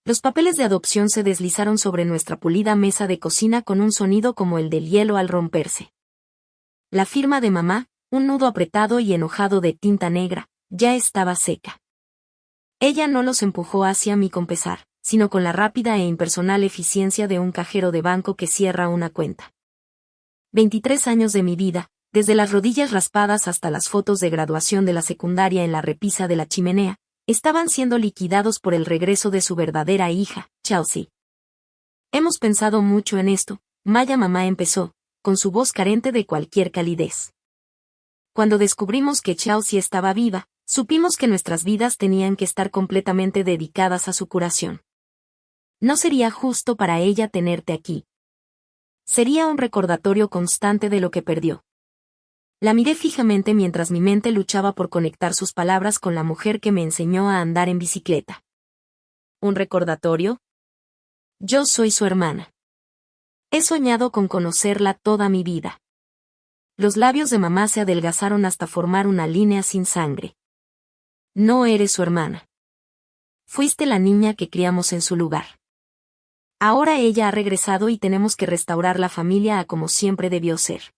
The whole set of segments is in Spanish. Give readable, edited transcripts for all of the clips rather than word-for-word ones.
Los papeles de adopción se deslizaron sobre nuestra pulida mesa de cocina con un sonido como el del hielo al romperse. La firma de mamá, un nudo apretado y enojado de tinta negra, ya estaba seca. Ella no los empujó hacia mí con pesar, sino con la rápida e impersonal eficiencia de un cajero de banco que cierra una cuenta. 23 años de mi vida, desde las rodillas raspadas hasta las fotos de graduación de la secundaria en la repisa de la chimenea, estaban siendo liquidados por el regreso de su verdadera hija, Chelsea. Hemos pensado mucho en esto, Maya mamá empezó, con su voz carente de cualquier calidez. Cuando descubrimos que Chelsea estaba viva, supimos que nuestras vidas tenían que estar completamente dedicadas a su curación. No sería justo para ella tenerte aquí. Sería un recordatorio constante de lo que perdió. La miré fijamente mientras mi mente luchaba por conectar sus palabras con la mujer que me enseñó a andar en bicicleta. ¿Un recordatorio? Yo soy su hermana. He soñado con conocerla toda mi vida. Los labios de mamá se adelgazaron hasta formar una línea sin sangre. No eres su hermana. Fuiste la niña que criamos en su lugar. Ahora ella ha regresado y tenemos que restaurar la familia a como siempre debió ser.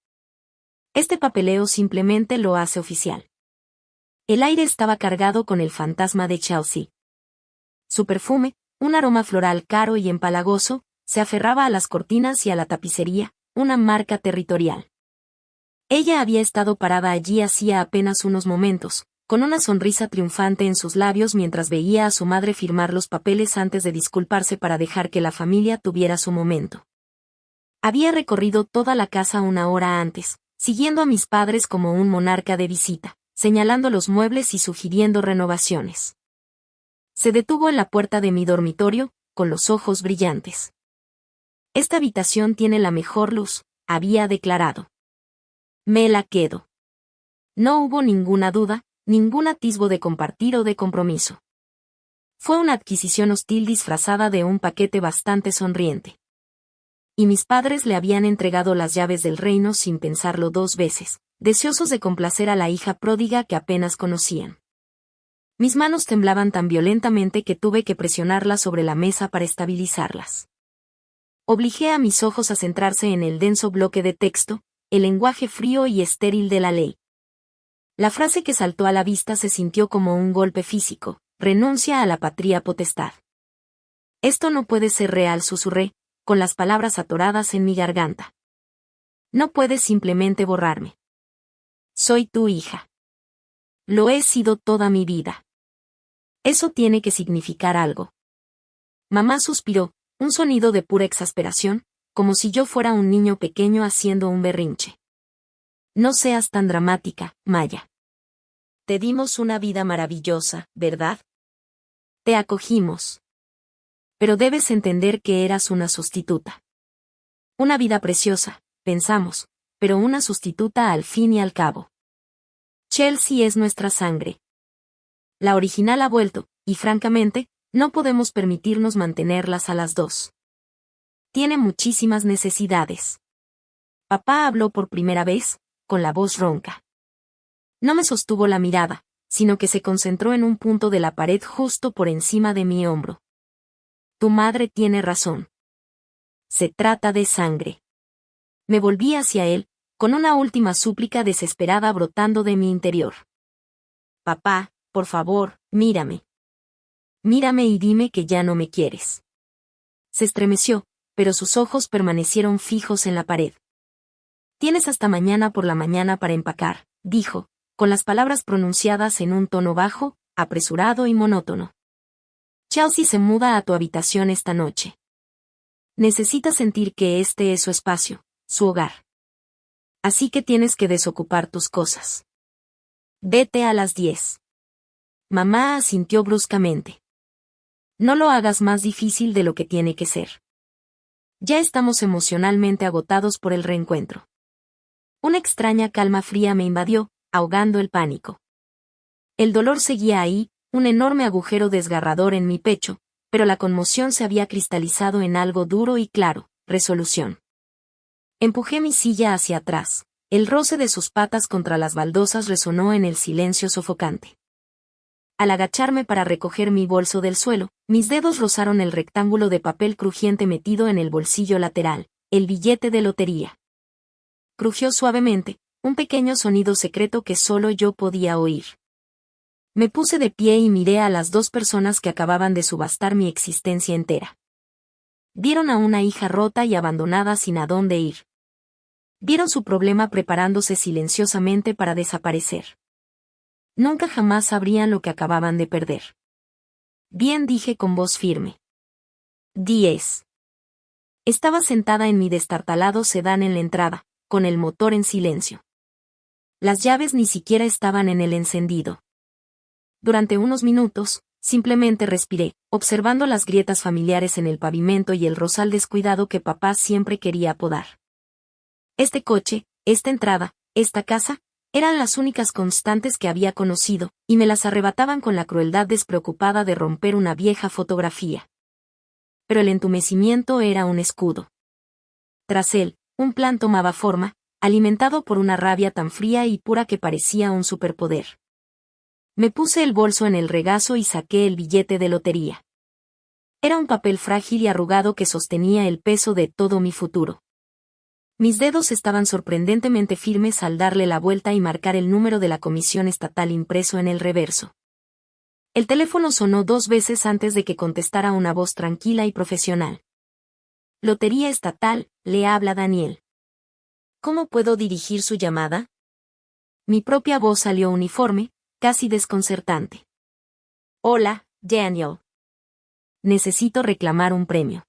Este papeleo simplemente lo hace oficial. El aire estaba cargado con el fantasma de Chelsea. Su perfume, un aroma floral caro y empalagoso, se aferraba a las cortinas y a la tapicería, una marca territorial. Ella había estado parada allí hacía apenas unos momentos, con una sonrisa triunfante en sus labios mientras veía a su madre firmar los papeles antes de disculparse para dejar que la familia tuviera su momento. Había recorrido toda la casa una hora antes, siguiendo a mis padres como un monarca de visita, señalando los muebles y sugiriendo renovaciones. Se detuvo en la puerta de mi dormitorio, con los ojos brillantes. Esta habitación tiene la mejor luz, había declarado. Me la quedo. No hubo ninguna duda, ningún atisbo de compartir o de compromiso. Fue una adquisición hostil disfrazada de un paquete bastante sonriente. Y mis padres le habían entregado las llaves del reino sin pensarlo dos veces, deseosos de complacer a la hija pródiga que apenas conocían. Mis manos temblaban tan violentamente que tuve que presionarlas sobre la mesa para estabilizarlas. Obligué a mis ojos a centrarse en el denso bloque de texto, el lenguaje frío y estéril de la ley. La frase que saltó a la vista se sintió como un golpe físico: renuncia a la patria potestad. Esto no puede ser real, susurré, con las palabras atoradas en mi garganta. No puedes simplemente borrarme. Soy tu hija. Lo he sido toda mi vida. Eso tiene que significar algo. Mamá suspiró, un sonido de pura exasperación, como si yo fuera un niño pequeño haciendo un berrinche. No seas tan dramática, Maya. Te dimos una vida maravillosa, ¿verdad? Te acogimos. Pero debes entender que eras una sustituta. Una vida preciosa, pensamos, pero una sustituta al fin y al cabo. Chelsea es nuestra sangre. La original ha vuelto, y francamente, no podemos permitirnos mantenerlas a las dos. Tiene muchísimas necesidades. Papá habló por primera vez, con la voz ronca. No me sostuvo la mirada, sino que se concentró en un punto de la pared justo por encima de mi hombro. Tu madre tiene razón. Se trata de sangre. Me volví hacia él, con una última súplica desesperada brotando de mi interior. Papá, por favor, mírame. Mírame y dime que ya no me quieres. Se estremeció, pero sus ojos permanecieron fijos en la pared. Tienes hasta mañana por la mañana para empacar, dijo, con las palabras pronunciadas en un tono bajo, apresurado y monótono. Chelsea se muda a tu habitación esta noche. Necesita sentir que este es su espacio, su hogar. Así que tienes que desocupar tus cosas. Vete a las 10. Mamá asintió bruscamente. No lo hagas más difícil de lo que tiene que ser. Ya estamos emocionalmente agotados por el reencuentro. Una extraña calma fría me invadió, ahogando el pánico. El dolor seguía ahí, un enorme agujero desgarrador en mi pecho, pero la conmoción se había cristalizado en algo duro y claro: resolución. Empujé mi silla hacia atrás. El roce de sus patas contra las baldosas resonó en el silencio sofocante. Al agacharme para recoger mi bolso del suelo, mis dedos rozaron el rectángulo de papel crujiente metido en el bolsillo lateral, el billete de lotería. Crujió suavemente, un pequeño sonido secreto que solo yo podía oír. Me puse de pie y miré a las dos personas que acababan de subastar mi existencia entera. Vieron a una hija rota y abandonada sin a dónde ir. Vieron su problema preparándose silenciosamente para desaparecer. Nunca jamás sabrían lo que acababan de perder. Bien, dije con voz firme. 10. Estaba sentada en mi destartalado sedán en la entrada, con el motor en silencio. Las llaves ni siquiera estaban en el encendido. Durante unos minutos, simplemente respiré, observando las grietas familiares en el pavimento y el rosal descuidado que papá siempre quería podar. Este coche, esta entrada, esta casa, eran las únicas constantes que había conocido, y me las arrebataban con la crueldad despreocupada de romper una vieja fotografía. Pero el entumecimiento era un escudo. Tras él, un plan tomaba forma, alimentado por una rabia tan fría y pura que parecía un superpoder. Me puse el bolso en el regazo y saqué el billete de lotería. Era un papel frágil y arrugado que sostenía el peso de todo mi futuro. Mis dedos estaban sorprendentemente firmes al darle la vuelta y marcar el número de la comisión estatal impreso en el reverso. El teléfono sonó 2 veces antes de que contestara una voz tranquila y profesional. Lotería Estatal, le habla Daniel. ¿Cómo puedo dirigir su llamada? Mi propia voz salió uniforme, casi desconcertante. Hola, Daniel. Necesito reclamar un premio.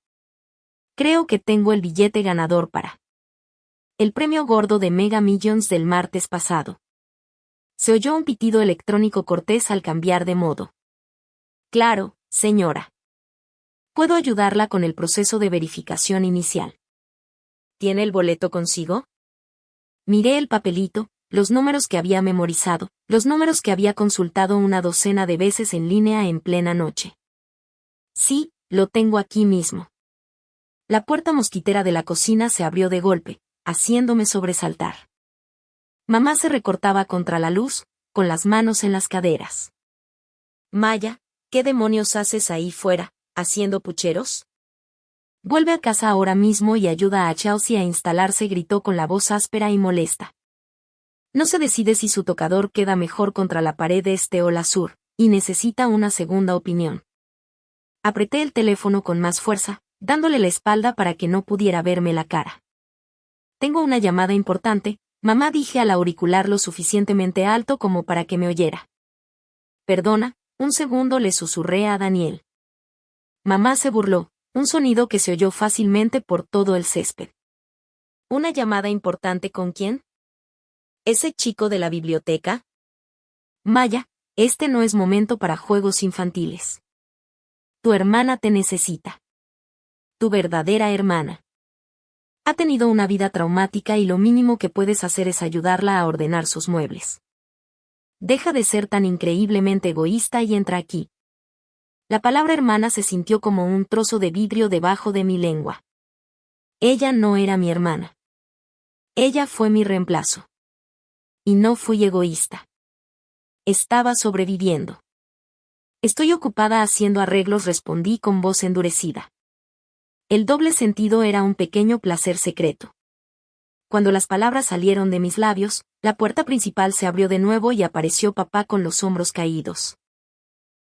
Creo que tengo el billete ganador para el premio gordo de Mega Millions del martes pasado. Se oyó un pitido electrónico cortés al cambiar de modo. Claro, señora. ¿Puedo ayudarla con el proceso de verificación inicial? ¿Tiene el boleto consigo? Miré el papelito, los números que había memorizado, los números que había consultado una docena de veces en línea en plena noche. Sí, lo tengo aquí mismo. La puerta mosquitera de la cocina se abrió de golpe, haciéndome sobresaltar. Mamá se recortaba contra la luz, con las manos en las caderas. Maya, ¿qué demonios haces ahí fuera, haciendo pucheros? Vuelve a casa ahora mismo y ayuda a Chelsea a instalarse, gritó con la voz áspera y molesta. No se decide si su tocador queda mejor contra la pared este o la sur, y necesita una segunda opinión. Apreté el teléfono con más fuerza, dándole la espalda para que no pudiera verme la cara. Tengo una llamada importante, mamá, dije al auricular lo suficientemente alto como para que me oyera. Perdona, un segundo, le susurré a Daniel. Mamá se burló, un sonido que se oyó fácilmente por todo el césped. ¿Una llamada importante con quién? ¿Ese chico de la biblioteca? Maya, este no es momento para juegos infantiles. Tu hermana te necesita. Tu verdadera hermana. Ha tenido una vida traumática y lo mínimo que puedes hacer es ayudarla a ordenar sus muebles. Deja de ser tan increíblemente egoísta y entra aquí. La palabra hermana se sintió como un trozo de vidrio debajo de mi lengua. Ella no era mi hermana. Ella fue mi reemplazo. Y no fui egoísta. Estaba sobreviviendo. Estoy ocupada haciendo arreglos, respondí con voz endurecida. El doble sentido era un pequeño placer secreto. Cuando las palabras salieron de mis labios, la puerta principal se abrió de nuevo y apareció papá con los hombros caídos.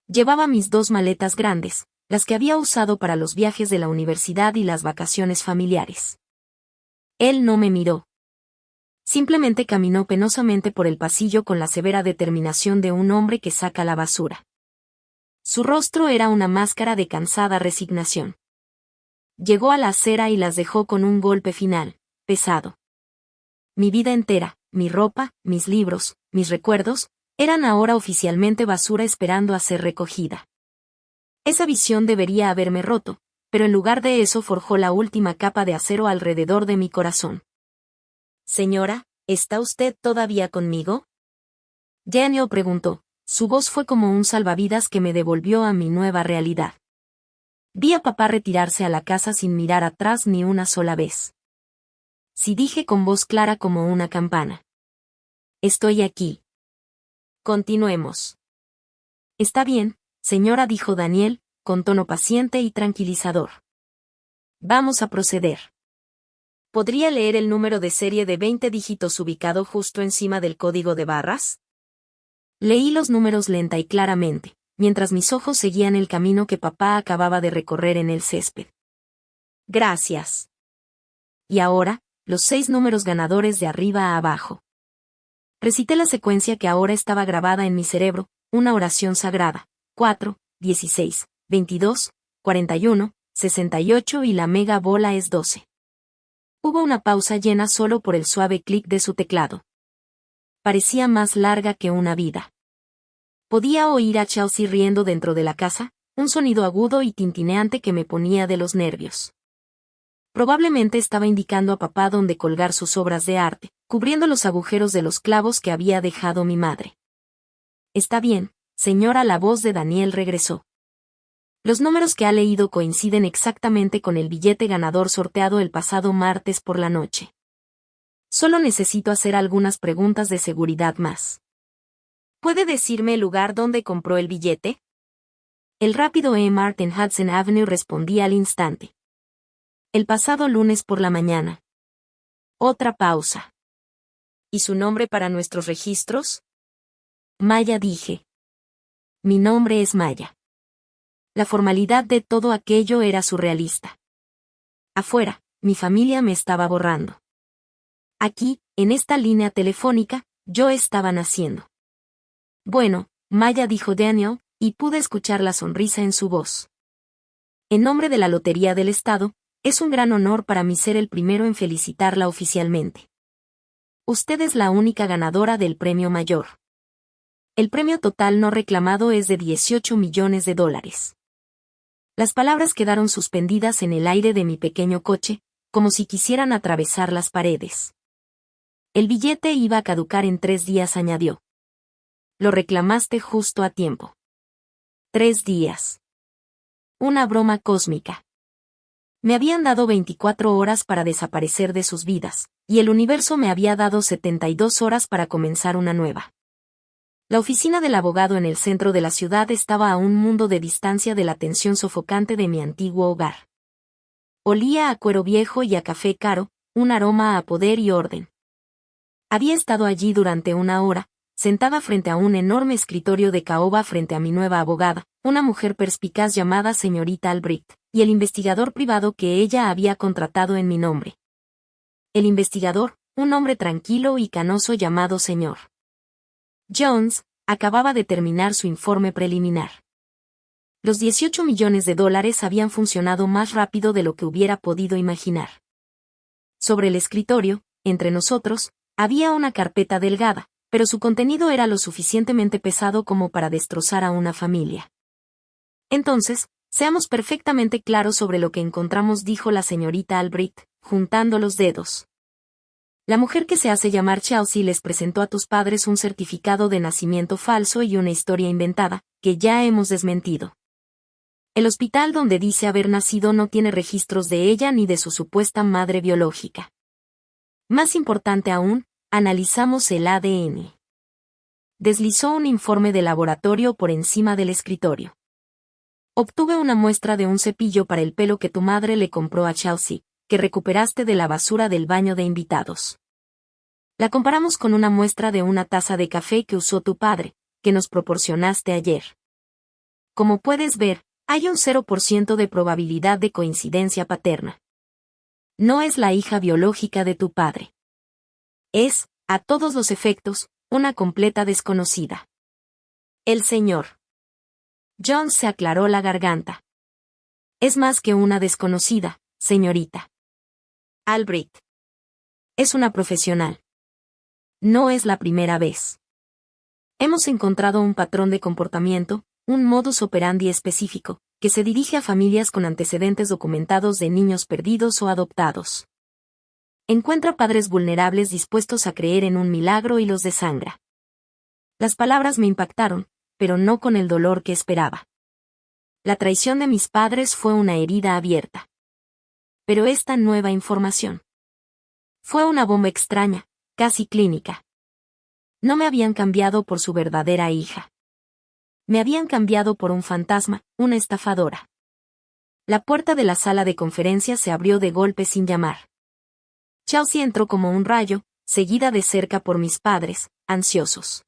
Llevaba mis 2 maletas grandes, las que había usado para los viajes de la universidad y las vacaciones familiares. Él no me miró. Simplemente caminó penosamente por el pasillo con la severa determinación de un hombre que saca la basura. Su rostro era una máscara de cansada resignación. Llegó a la acera y las dejó con un golpe final, pesado. Mi vida entera, mi ropa, mis libros, mis recuerdos, eran ahora oficialmente basura esperando a ser recogida. Esa visión debería haberme roto, pero en lugar de eso forjó la última capa de acero alrededor de mi corazón. Señora, ¿está usted todavía conmigo? Daniel preguntó. Su voz fue como un salvavidas que me devolvió a mi nueva realidad. Vi a papá retirarse a la casa sin mirar atrás ni una sola vez. Sí, dije con voz clara como una campana. Estoy aquí. Continuemos. Está bien, señora, dijo Daniel, con tono paciente y tranquilizador. Vamos a proceder. ¿Podría leer el número de serie de 20 dígitos ubicado justo encima del código de barras? Leí los números lenta y claramente, mientras mis ojos seguían el camino que papá acababa de recorrer en el césped. Gracias. Y ahora, los 6 números ganadores de arriba a abajo. Recité la secuencia que ahora estaba grabada en mi cerebro, una oración sagrada. 4, 16, 22, 41, 68 y la mega bola es 12. Hubo una pausa llena solo por el suave clic de su teclado. Parecía más larga que una vida. Podía oír a Chelsea riendo dentro de la casa, un sonido agudo y tintineante que me ponía de los nervios. Probablemente estaba indicando a papá dónde colgar sus obras de arte, cubriendo los agujeros de los clavos que había dejado mi madre. Está bien, señora, la voz de Daniel regresó. Los números que ha leído coinciden exactamente con el billete ganador sorteado el pasado martes por la noche. Solo necesito hacer algunas preguntas de seguridad más. ¿Puede decirme el lugar donde compró el billete? El rápido E-Mart en Hudson Avenue respondía al instante. El pasado lunes por la mañana. Otra pausa. ¿Y su nombre para nuestros registros? Maya, dije. Mi nombre es Maya. La formalidad de todo aquello era surrealista. Afuera, mi familia me estaba borrando. Aquí, en esta línea telefónica, yo estaba naciendo. Bueno, Maya, dijo Daniel, y pude escuchar la sonrisa en su voz. En nombre de la Lotería del Estado, es un gran honor para mí ser el primero en felicitarla oficialmente. Usted es la única ganadora del premio mayor. El premio total no reclamado es de $18 millones. Las palabras quedaron suspendidas en el aire de mi pequeño coche, como si quisieran atravesar las paredes. El billete iba a caducar en 3 días, añadió. Lo reclamaste justo a tiempo. 3 días. Una broma cósmica. Me habían dado 24 horas para desaparecer de sus vidas, y el universo me había dado 72 horas para comenzar una nueva. La oficina del abogado en el centro de la ciudad estaba a un mundo de distancia de la tensión sofocante de mi antiguo hogar. Olía a cuero viejo y a café caro, un aroma a poder y orden. Había estado allí durante 1 hora, sentada frente a un enorme escritorio de caoba frente a mi nueva abogada, una mujer perspicaz llamada señorita Albrecht, y el investigador privado que ella había contratado en mi nombre. El investigador, un hombre tranquilo y canoso llamado señor Jones, acababa de terminar su informe preliminar. Los $18 millones habían funcionado más rápido de lo que hubiera podido imaginar. Sobre el escritorio, entre nosotros, había una carpeta delgada, pero su contenido era lo suficientemente pesado como para destrozar a una familia. Entonces, seamos perfectamente claros sobre lo que encontramos, dijo la señorita Albrecht, juntando los dedos. La mujer que se hace llamar Chelsea les presentó a tus padres un certificado de nacimiento falso y una historia inventada, que ya hemos desmentido. El hospital donde dice haber nacido no tiene registros de ella ni de su supuesta madre biológica. Más importante aún, analizamos el ADN. Deslizó un informe de laboratorio por encima del escritorio. Obtuve una muestra de un cepillo para el pelo que tu madre le compró a Chelsea, que recuperaste de la basura del baño de invitados. La comparamos con una muestra de una taza de café que usó tu padre, que nos proporcionaste ayer. Como puedes ver, hay un 0% de probabilidad de coincidencia paterna. No es la hija biológica de tu padre. Es, a todos los efectos, una completa desconocida. El señor Jones se aclaró la garganta. Es más que una desconocida, señorita Albrecht. Es una profesional. No es la primera vez. Hemos encontrado un patrón de comportamiento, un modus operandi específico, que se dirige a familias con antecedentes documentados de niños perdidos o adoptados. Encuentra padres vulnerables dispuestos a creer en un milagro y los desangra. Las palabras me impactaron, pero no con el dolor que esperaba. La traición de mis padres fue una herida abierta. Pero esta nueva información fue una bomba extraña, casi clínica. No me habían cambiado por su verdadera hija. Me habían cambiado por un fantasma, una estafadora. La puerta de la sala de conferencias se abrió de golpe sin llamar. Chelsea entró como un rayo, seguida de cerca por mis padres, ansiosos.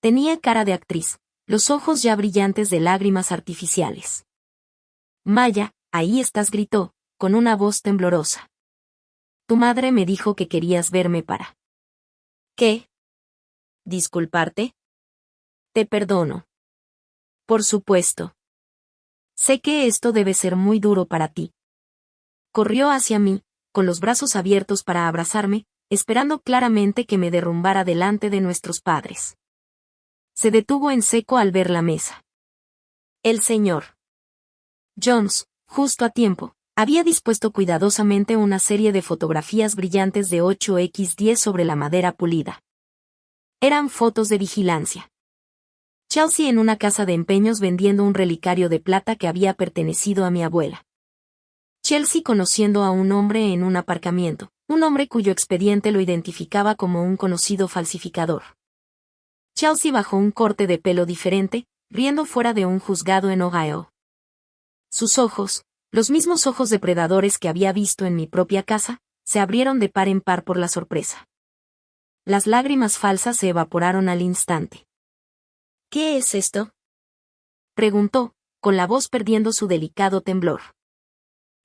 Tenía cara de actriz, los ojos ya brillantes de lágrimas artificiales. Maya, ahí estás, gritó, con una voz temblorosa. Tu madre me dijo que querías verme para... ¿Qué? ¿Disculparte? Te perdono. Por supuesto. Sé que esto debe ser muy duro para ti. Corrió hacia mí, con los brazos abiertos para abrazarme, esperando claramente que me derrumbara delante de nuestros padres. Se detuvo en seco al ver la mesa. El señor Jones, justo a tiempo, había dispuesto cuidadosamente una serie de fotografías brillantes de 8x10 sobre la madera pulida. Eran fotos de vigilancia. Chelsea en una casa de empeños vendiendo un relicario de plata que había pertenecido a mi abuela. Chelsea conociendo a un hombre en un aparcamiento, un hombre cuyo expediente lo identificaba como un conocido falsificador. Chelsea bajo un corte de pelo diferente, riendo fuera de un juzgado en Ohio. Sus ojos, los mismos ojos depredadores que había visto en mi propia casa, se abrieron de par en par por la sorpresa. Las lágrimas falsas se evaporaron al instante. ¿Qué es esto?, preguntó, con la voz perdiendo su delicado temblor.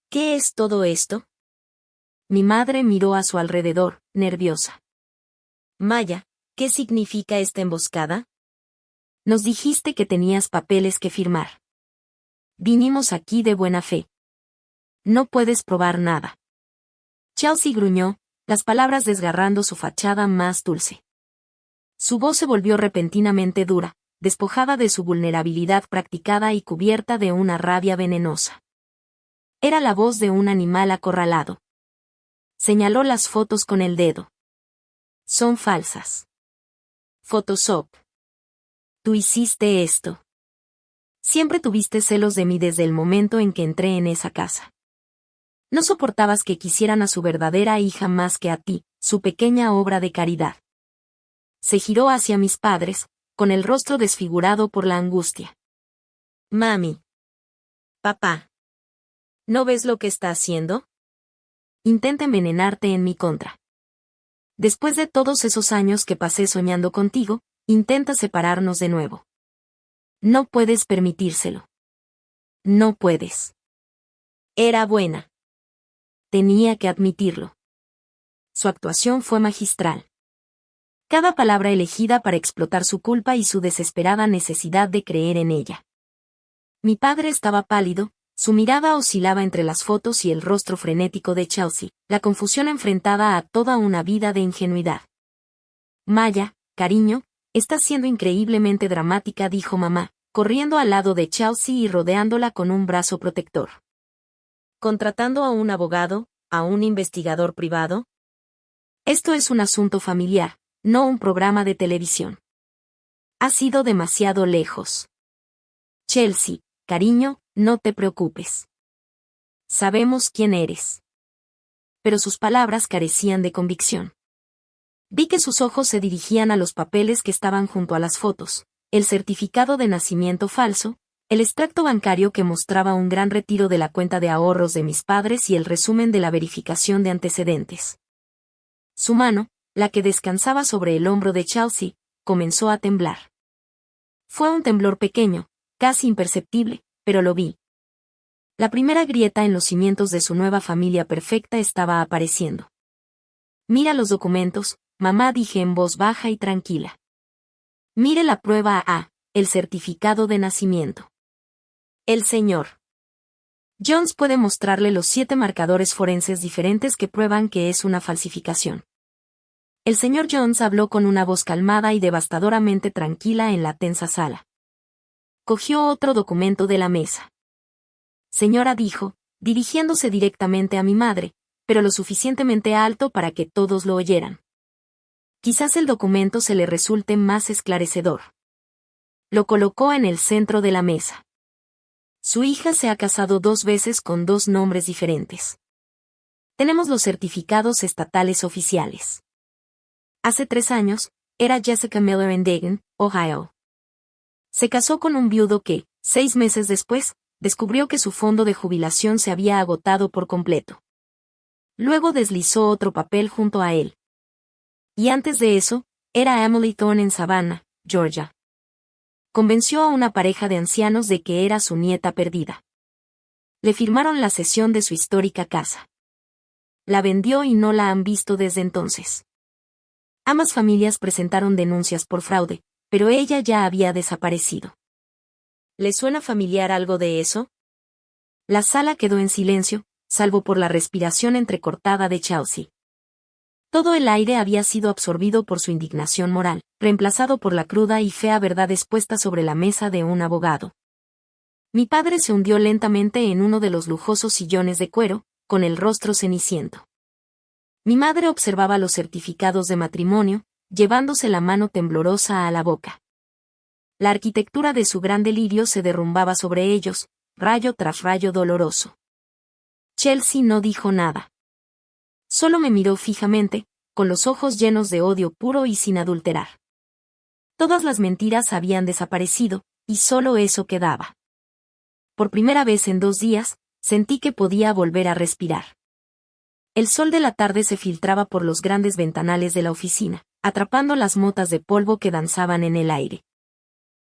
¿Qué es todo esto? Mi madre miró a su alrededor, nerviosa. Maya, ¿qué significa esta emboscada? Nos dijiste que tenías papeles que firmar. Vinimos aquí de buena fe. No puedes probar nada. Chelsea gruñó, las palabras desgarrando su fachada más dulce. Su voz se volvió repentinamente dura, despojada de su vulnerabilidad practicada y cubierta de una rabia venenosa. Era la voz de un animal acorralado. Señaló las fotos con el dedo. Son falsas. Photoshop. Tú hiciste esto. Siempre tuviste celos de mí desde el momento en que entré en esa casa. No soportabas que quisieran a su verdadera hija más que a ti, su pequeña obra de caridad. Se giró hacia mis padres, con el rostro desfigurado por la angustia. Mami. Papá. ¿No ves lo que está haciendo? Intenta envenenarte en mi contra. Después de todos esos años que pasé soñando contigo, intenta separarnos de nuevo. No puedes permitírselo. No puedes. Era buena. Tenía que admitirlo. Su actuación fue magistral. Cada palabra elegida para explotar su culpa y su desesperada necesidad de creer en ella. Mi padre estaba pálido, su mirada oscilaba entre las fotos y el rostro frenético de Chelsea, la confusión enfrentada a toda una vida de ingenuidad. Maya, cariño, estás siendo increíblemente dramática, dijo mamá, corriendo al lado de Chelsea y rodeándola con un brazo protector. ¿Contratando a un abogado, a un investigador privado? Esto es un asunto familiar, no un programa de televisión. Has ido demasiado lejos. Chelsea, cariño, no te preocupes. Sabemos quién eres. Pero sus palabras carecían de convicción. Vi que sus ojos se dirigían a los papeles que estaban junto a las fotos, el certificado de nacimiento falso, el extracto bancario que mostraba un gran retiro de la cuenta de ahorros de mis padres y el resumen de la verificación de antecedentes. Su mano, la que descansaba sobre el hombro de Chelsea, comenzó a temblar. Fue un temblor pequeño, casi imperceptible, pero lo vi. La primera grieta en los cimientos de su nueva familia perfecta estaba apareciendo. Mira los documentos, mamá, dije en voz baja y tranquila. Mire la prueba A, el certificado de nacimiento. El señor Jones puede mostrarle los 7 marcadores forenses diferentes que prueban que es una falsificación. El señor Jones habló con una voz calmada y devastadoramente tranquila en la tensa sala. Cogió otro documento de la mesa. Señora, dijo, dirigiéndose directamente a mi madre, pero lo suficientemente alto para que todos lo oyeran. Quizás el documento se le resulte más esclarecedor. Lo colocó en el centro de la mesa. Su hija se ha casado 2 veces con 2 nombres diferentes. Tenemos los certificados estatales oficiales. Hace 3 años, era Jessica Miller en Dayton, Ohio. Se casó con un viudo que, 6 meses después, descubrió que su fondo de jubilación se había agotado por completo. Luego deslizó otro papel junto a él. Y antes de eso, era Emily Thorne en Savannah, Georgia. Convenció a una pareja de ancianos de que era su nieta perdida. Le firmaron la cesión de su histórica casa. La vendió y no la han visto desde entonces. Ambas familias presentaron denuncias por fraude, pero ella ya había desaparecido. ¿Le suena familiar algo de eso? La sala quedó en silencio, salvo por la respiración entrecortada de Chelsea. Todo el aire había sido absorbido por su indignación moral, reemplazado por la cruda y fea verdad expuesta sobre la mesa de un abogado. Mi padre se hundió lentamente en uno de los lujosos sillones de cuero, con el rostro ceniciento. Mi madre observaba los certificados de matrimonio, llevándose la mano temblorosa a la boca. La arquitectura de su gran delirio se derrumbaba sobre ellos, rayo tras rayo doloroso. Chelsea no dijo nada. Solo me miró fijamente, con los ojos llenos de odio puro y sin adulterar. Todas las mentiras habían desaparecido, y solo eso quedaba. Por primera vez en 2 días, sentí que podía volver a respirar. El sol de la tarde se filtraba por los grandes ventanales de la oficina, atrapando las motas de polvo que danzaban en el aire.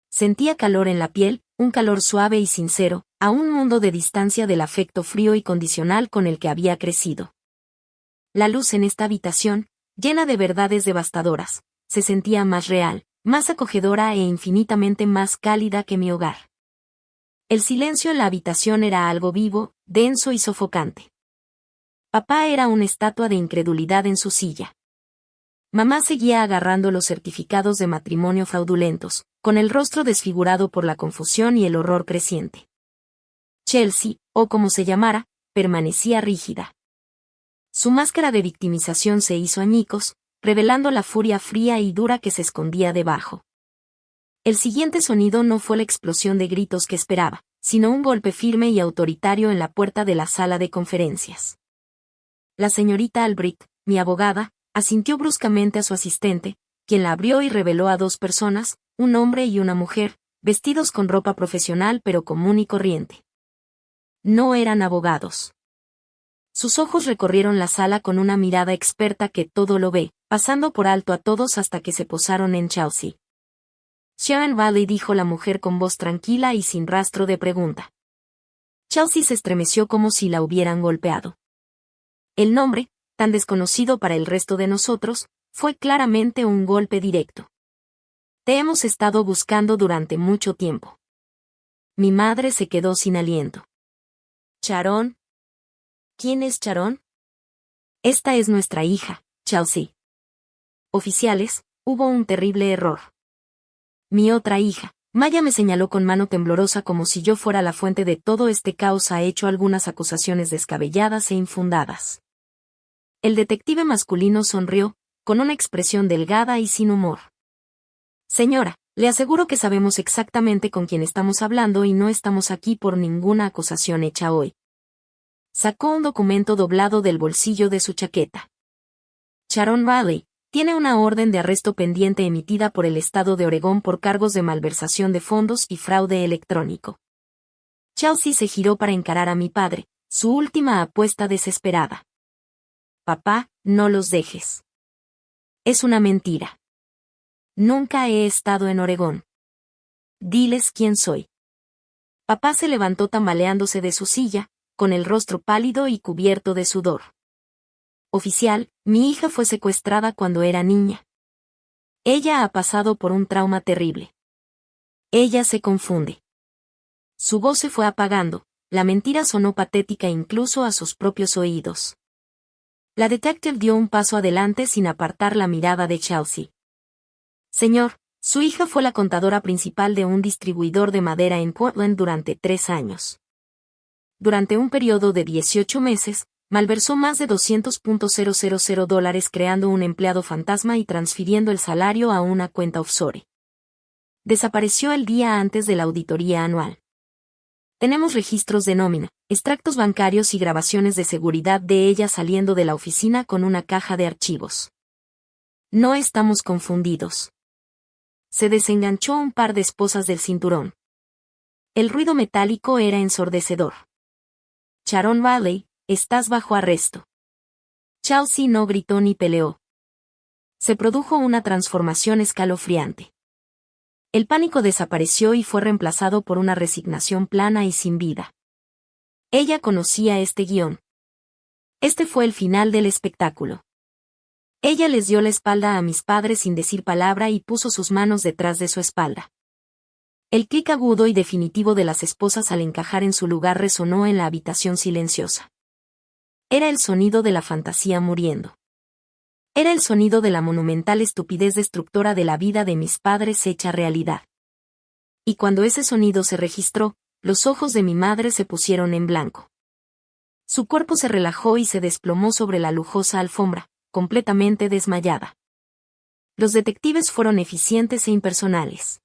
Sentía calor en la piel, un calor suave y sincero, a un mundo de distancia del afecto frío y condicional con el que había crecido. La luz en esta habitación, llena de verdades devastadoras, se sentía más real, más acogedora e infinitamente más cálida que mi hogar. El silencio en la habitación era algo vivo, denso y sofocante. Papá era una estatua de incredulidad en su silla. Mamá seguía agarrando los certificados de matrimonio fraudulentos, con el rostro desfigurado por la confusión y el horror creciente. Chelsea, o como se llamara, permanecía rígida. Su máscara de victimización se hizo añicos, revelando la furia fría y dura que se escondía debajo. El siguiente sonido no fue la explosión de gritos que esperaba, sino un golpe firme y autoritario en la puerta de la sala de conferencias. La señorita Albrecht, mi abogada, asintió bruscamente a su asistente, quien la abrió y reveló a 2 personas, un hombre y una mujer, vestidos con ropa profesional pero común y corriente. No eran abogados. Sus ojos recorrieron la sala con una mirada experta que todo lo ve, pasando por alto a todos hasta que se posaron en Chelsea. Sharon Valley, dijo la mujer con voz tranquila y sin rastro de pregunta. Chelsea se estremeció como si la hubieran golpeado. El nombre, tan desconocido para el resto de nosotros, fue claramente un golpe directo. Te hemos estado buscando durante mucho tiempo. Mi madre se quedó sin aliento. ¿Sharon? ¿Quién es Sharon? Esta es nuestra hija, Chelsea. Oficiales, hubo un terrible error. Mi otra hija, Maya, me señaló con mano temblorosa como si yo fuera la fuente de todo este caos, ha hecho algunas acusaciones descabelladas e infundadas. El detective masculino sonrió, con una expresión delgada y sin humor. Señora, le aseguro que sabemos exactamente con quién estamos hablando y no estamos aquí por ninguna acusación hecha hoy. Sacó un documento doblado del bolsillo de su chaqueta. Sharon Valley tiene una orden de arresto pendiente emitida por el estado de Oregón por cargos de malversación de fondos y fraude electrónico. Chelsea se giró para encarar a mi padre, su última apuesta desesperada. Papá, no los dejes. Es una mentira. Nunca he estado en Oregón. Diles quién soy. Papá se levantó tambaleándose de su silla, con el rostro pálido y cubierto de sudor. Oficial, mi hija fue secuestrada cuando era niña. Ella ha pasado por un trauma terrible. Ella se confunde. Su voz se fue apagando, la mentira sonó patética incluso a sus propios oídos. La detective dio un paso adelante sin apartar la mirada de Chelsea. Señor, su hija fue la contadora principal de un distribuidor de madera en Portland durante 3 años. Durante un periodo de 18 meses, malversó más de $200,000 creando un empleado fantasma y transfiriendo el salario a una cuenta offshore. Desapareció el día antes de la auditoría anual. Tenemos registros de nómina, extractos bancarios y grabaciones de seguridad de ella saliendo de la oficina con una caja de archivos. No estamos confundidos. se desenganchó un par de esposas del cinturón. El ruido metálico era ensordecedor. Sharon Valley, estás bajo arresto. Chelsea no gritó ni peleó. Se produjo una transformación escalofriante. El pánico desapareció y fue reemplazado por una resignación plana y sin vida. Ella conocía este guión. Este fue el final del espectáculo. Ella les dio la espalda a mis padres sin decir palabra y puso sus manos detrás de su espalda. El clic agudo y definitivo de las esposas al encajar en su lugar resonó en la habitación silenciosa. Era el sonido de la fantasía muriendo. Era el sonido de la monumental estupidez destructora de la vida de mis padres hecha realidad. Y cuando ese sonido se registró, los ojos de mi madre se pusieron en blanco. Su cuerpo se relajó y se desplomó sobre la lujosa alfombra, completamente desmayada. Los detectives fueron eficientes e impersonales.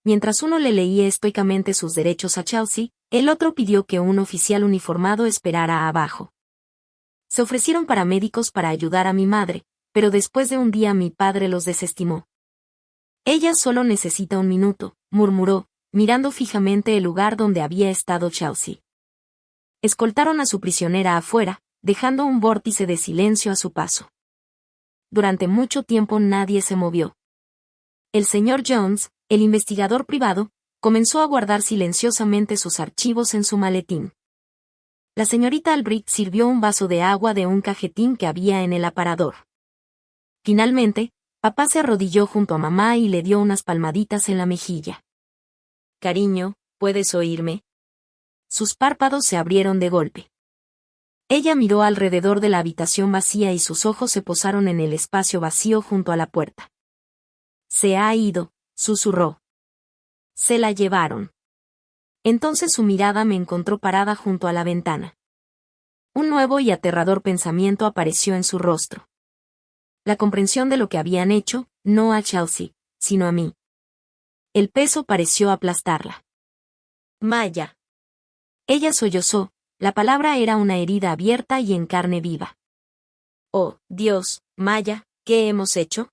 Mientras uno le leía estoicamente sus derechos a Chelsea, el otro pidió que un oficial uniformado esperara abajo. Se ofrecieron paramédicos para ayudar a mi madre, pero después de un día mi padre los desestimó. Ella solo necesita un minuto, murmuró, mirando fijamente el lugar donde había estado Chelsea. Escoltaron a su prisionera afuera, dejando un vórtice de silencio a su paso. Durante mucho tiempo nadie se movió. El señor Jones, el investigador privado, comenzó a guardar silenciosamente sus archivos en su maletín. La señorita Albrecht sirvió un vaso de agua de un cajetín que había en el aparador. Finalmente, papá se arrodilló junto a mamá y le dio unas palmaditas en la mejilla. Cariño, ¿puedes oírme? Sus párpados se abrieron de golpe. Ella miró alrededor de la habitación vacía y sus ojos se posaron en el espacio vacío junto a la puerta. Se ha ido, susurró. Se la llevaron. Entonces su mirada me encontró parada junto a la ventana. Un nuevo y aterrador pensamiento apareció en su rostro. La comprensión de lo que habían hecho, no a Chelsea, sino a mí. El peso pareció aplastarla. Maya. Ella sollozó, la palabra era una herida abierta y en carne viva. Oh, Dios, Maya, ¿qué hemos hecho?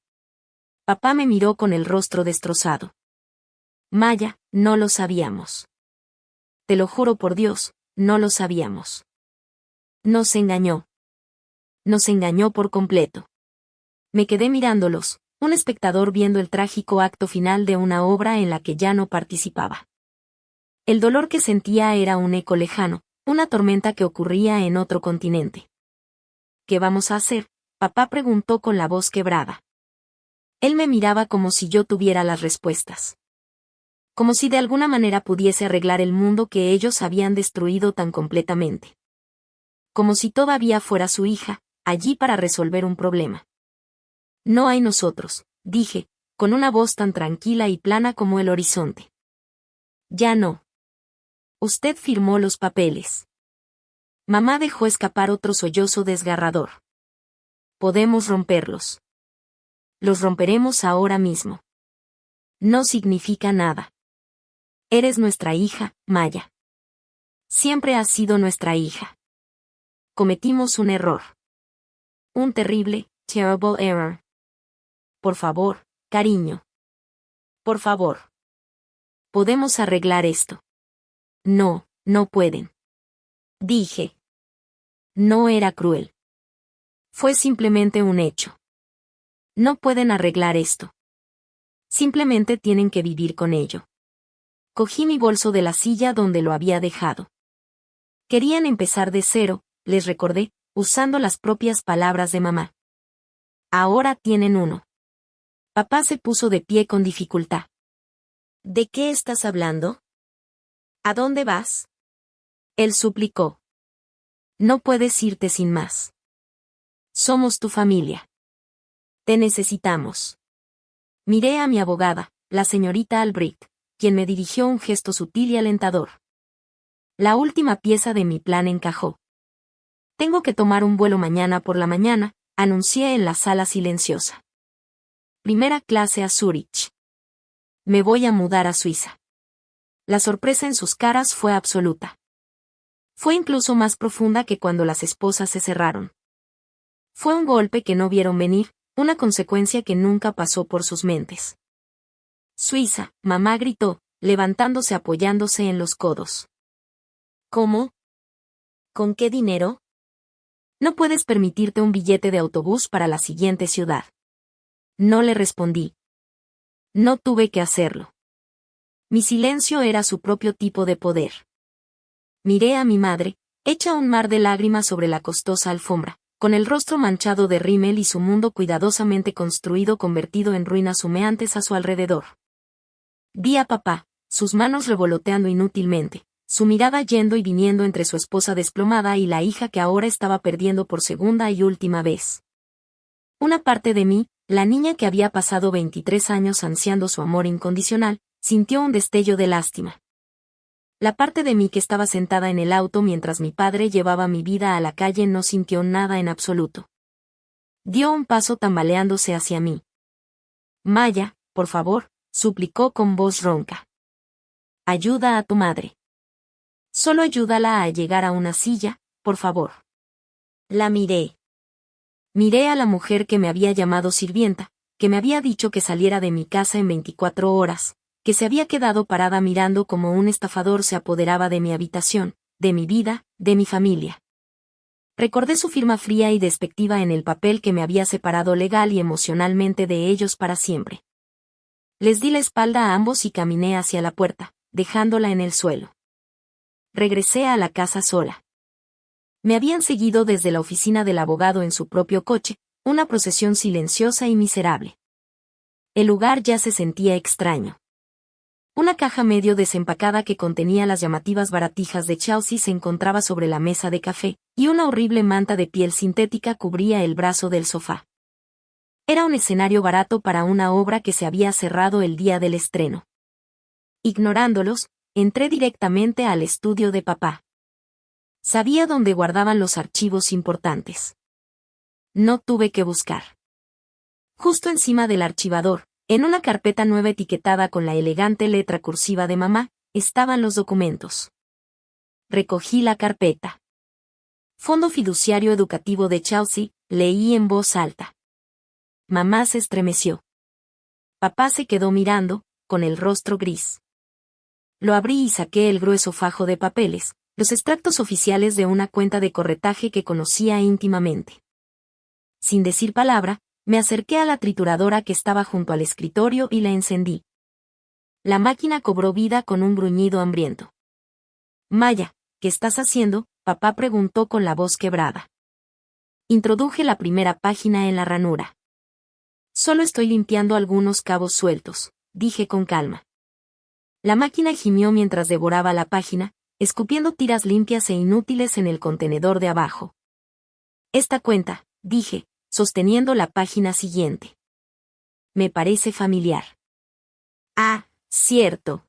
Papá me miró con el rostro destrozado. Maya, no lo sabíamos. Te lo juro por Dios, no lo sabíamos. Nos engañó. Nos engañó por completo. Me quedé mirándolos, un espectador viendo el trágico acto final de una obra en la que ya no participaba. El dolor que sentía era un eco lejano, una tormenta que ocurría en otro continente. ¿Qué vamos a hacer?, papá preguntó con la voz quebrada. Él me miraba como si yo tuviera las respuestas. Como si de alguna manera pudiese arreglar el mundo que ellos habían destruido tan completamente. Como si todavía fuera su hija, allí para resolver un problema. No hay nosotros, dije, con una voz tan tranquila y plana como el horizonte. Ya no. Usted firmó los papeles. Mamá dejó escapar otro sollozo desgarrador. Podemos romperlos. Los romperemos ahora mismo. No significa nada. Eres nuestra hija, Maya. Siempre has sido nuestra hija. Cometimos un error. Un terrible, terrible error. Por favor, cariño. Por favor. Podemos arreglar esto. No, no pueden. Dije. No era cruel. Fue simplemente un hecho. No pueden arreglar esto. Simplemente tienen que vivir con ello. Cogí mi bolso de la silla donde lo había dejado. Querían empezar de cero, les recordé, usando las propias palabras de mamá. Ahora tienen uno. Papá se puso de pie con dificultad. ¿De qué estás hablando? ¿A dónde vas? Él suplicó. No puedes irte sin más. Somos tu familia. Te necesitamos. Miré a mi abogada, la señorita Albrecht, quien me dirigió un gesto sutil y alentador. La última pieza de mi plan encajó. Tengo que tomar un vuelo mañana por la mañana, anuncié en la sala silenciosa. Primera clase a Zúrich. Me voy a mudar a Suiza. La sorpresa en sus caras fue absoluta. Fue incluso más profunda que cuando las esposas se cerraron. Fue un golpe que no vieron venir, una consecuencia que nunca pasó por sus mentes. Suiza, mamá gritó, levantándose apoyándose en los codos. ¿Cómo? ¿Con qué dinero? No puedes permitirte un billete de autobús para la siguiente ciudad. No le respondí. No tuve que hacerlo. Mi silencio era su propio tipo de poder. Miré a mi madre, hecha un mar de lágrimas sobre la costosa alfombra, con el rostro manchado de rímel y su mundo cuidadosamente construido convertido en ruinas humeantes a su alrededor. Vi a papá, sus manos revoloteando inútilmente, su mirada yendo y viniendo entre su esposa desplomada y la hija que ahora estaba perdiendo por segunda y última vez. Una parte de mí, la niña que había pasado 23 años ansiando su amor incondicional, sintió un destello de lástima. La parte de mí que estaba sentada en el auto mientras mi padre llevaba mi vida a la calle no sintió nada en absoluto. Dio un paso tambaleándose hacia mí. Maya, por favor, suplicó con voz ronca. Ayuda a tu madre. Solo ayúdala a llegar a una silla, por favor. La miré. Miré a la mujer que me había llamado sirvienta, que me había dicho que saliera de mi casa en 24 horas, que se había quedado parada mirando como un estafador se apoderaba de mi habitación, de mi vida, de mi familia. Recordé su firma fría y despectiva en el papel que me había separado legal y emocionalmente de ellos para siempre. Les di la espalda a ambos y caminé hacia la puerta, dejándola en el suelo. Regresé a la casa sola. Me habían seguido desde la oficina del abogado en su propio coche, una procesión silenciosa y miserable. El lugar ya se sentía extraño. Una caja medio desempacada que contenía las llamativas baratijas de Chelsea se encontraba sobre la mesa de café, y una horrible manta de piel sintética cubría el brazo del sofá. Era un escenario barato para una obra que se había cerrado el día del estreno. Ignorándolos, entré directamente al estudio de papá. Sabía dónde guardaban los archivos importantes. No tuve que buscar. Justo encima del archivador, en una carpeta nueva etiquetada con la elegante letra cursiva de mamá, estaban los documentos. Recogí la carpeta. Fondo Fiduciario Educativo de Chelsea, leí en voz alta. Mamá se estremeció. Papá se quedó mirando, con el rostro gris. Lo abrí y saqué el grueso fajo de papeles, los extractos oficiales de una cuenta de corretaje que conocía íntimamente. Sin decir palabra, me acerqué a la trituradora que estaba junto al escritorio y la encendí. La máquina cobró vida con un gruñido hambriento. Maya, ¿qué estás haciendo?, papá preguntó con la voz quebrada. Introduje la primera página en la ranura. Solo estoy limpiando algunos cabos sueltos, dije con calma. La máquina gimió mientras devoraba la página, escupiendo tiras limpias e inútiles en el contenedor de abajo. Esta cuenta, dije, sosteniendo la página siguiente. Me parece familiar. Ah, cierto.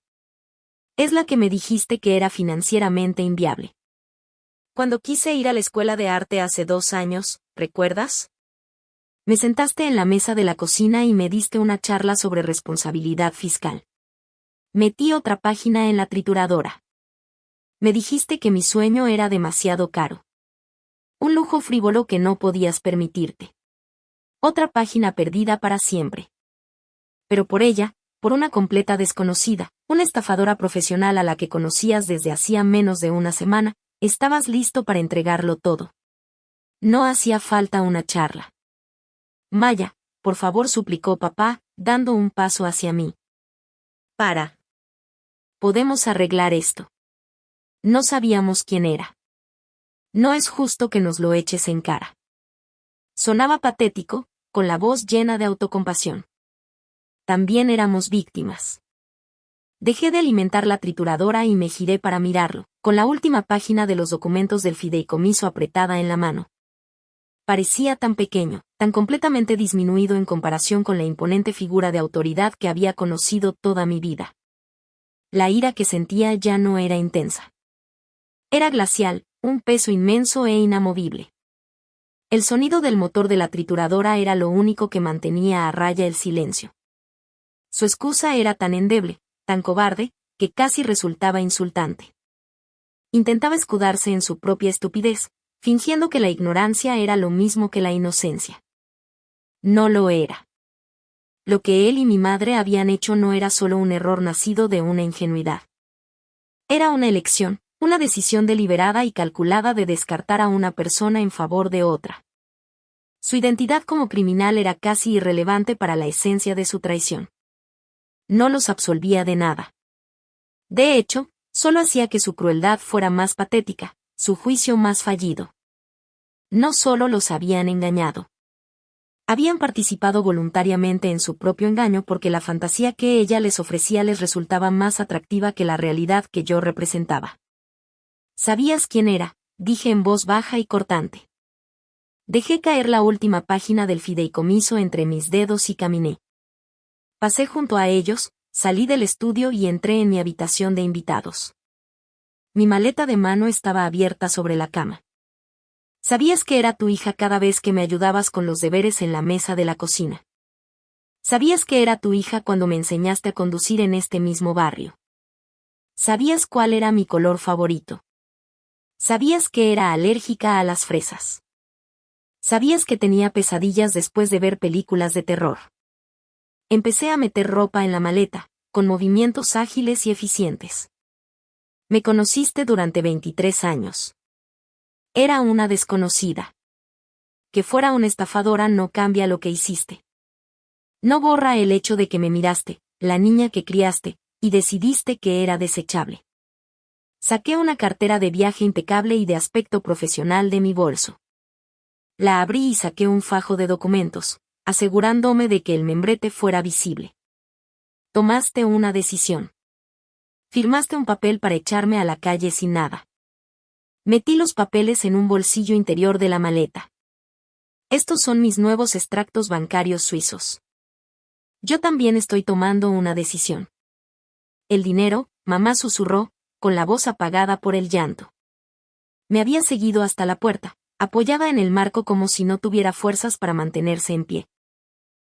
Es la que me dijiste que era financieramente inviable. Cuando quise ir a la escuela de arte hace 2 años, ¿recuerdas? Me sentaste en la mesa de la cocina y me diste una charla sobre responsabilidad fiscal. Metí otra página en la trituradora. Me dijiste que mi sueño era demasiado caro. Un lujo frívolo que no podías permitirte. Otra página perdida para siempre. Pero por ella, por una completa desconocida, una estafadora profesional a la que conocías desde hacía menos de una semana, estabas listo para entregarlo todo. No hacía falta una charla. Maya, por favor, suplicó papá, dando un paso hacia mí. Para. Podemos arreglar esto. No sabíamos quién era. No es justo que nos lo eches en cara. Sonaba patético, con la voz llena de autocompasión. También éramos víctimas. Dejé de alimentar la trituradora y me giré para mirarlo, con la última página de los documentos del fideicomiso apretada en la mano. Parecía tan pequeño, tan completamente disminuido en comparación con la imponente figura de autoridad que había conocido toda mi vida. La ira que sentía ya no era intensa. Era glacial, un peso inmenso e inamovible. El sonido del motor de la trituradora era lo único que mantenía a raya el silencio. Su excusa era tan endeble, tan cobarde, que casi resultaba insultante. Intentaba escudarse en su propia estupidez, fingiendo que la ignorancia era lo mismo que la inocencia. No lo era. Lo que él y mi madre habían hecho no era solo un error nacido de una ingenuidad. Era una elección, una decisión deliberada y calculada de descartar a una persona en favor de otra. Su identidad como criminal era casi irrelevante para la esencia de su traición. No los absolvía de nada. De hecho, solo hacía que su crueldad fuera más patética, su juicio más fallido. No solo los habían engañado. Habían participado voluntariamente en su propio engaño porque la fantasía que ella les ofrecía les resultaba más atractiva que la realidad que yo representaba. ¿Sabías quién era?, dije en voz baja y cortante. Dejé caer la última página del fideicomiso entre mis dedos y caminé. Pasé junto a ellos, salí del estudio y entré en mi habitación de invitados. Mi maleta de mano estaba abierta sobre la cama. ¿Sabías que era tu hija cada vez que me ayudabas con los deberes en la mesa de la cocina? ¿Sabías que era tu hija cuando me enseñaste a conducir en este mismo barrio? ¿Sabías cuál era mi color favorito? ¿Sabías que era alérgica a las fresas? ¿Sabías que tenía pesadillas después de ver películas de terror? Empecé a meter ropa en la maleta, con movimientos ágiles y eficientes. Me conociste durante 23 años. Era una desconocida. Que fuera una estafadora no cambia lo que hiciste. No borra el hecho de que me miraste, la niña que criaste, y decidiste que era desechable. Saqué una cartera de viaje impecable y de aspecto profesional de mi bolso. La abrí y saqué un fajo de documentos, asegurándome de que el membrete fuera visible. Tomaste una decisión. Firmaste un papel para echarme a la calle sin nada. Metí los papeles en un bolsillo interior de la maleta. Estos son mis nuevos extractos bancarios suizos. Yo también estoy tomando una decisión. El dinero, mamá susurró, con la voz apagada por el llanto. Me había seguido hasta la puerta, apoyada en el marco como si no tuviera fuerzas para mantenerse en pie.